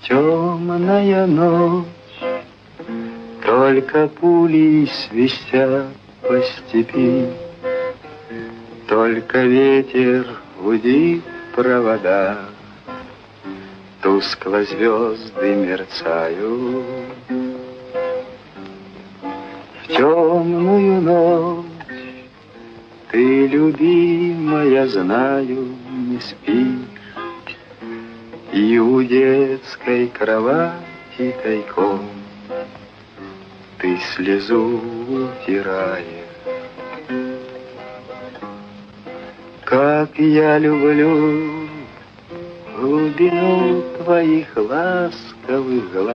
Темная ночь, только пули свистят по степи, только ветер гудит провода, тускло звезды мерцают. В темную ночь ты, любимая, знаю, не спишь, и у детской кровати тайком ты слезу утираешь. Как я люблю глубину твоих ласковых глаз.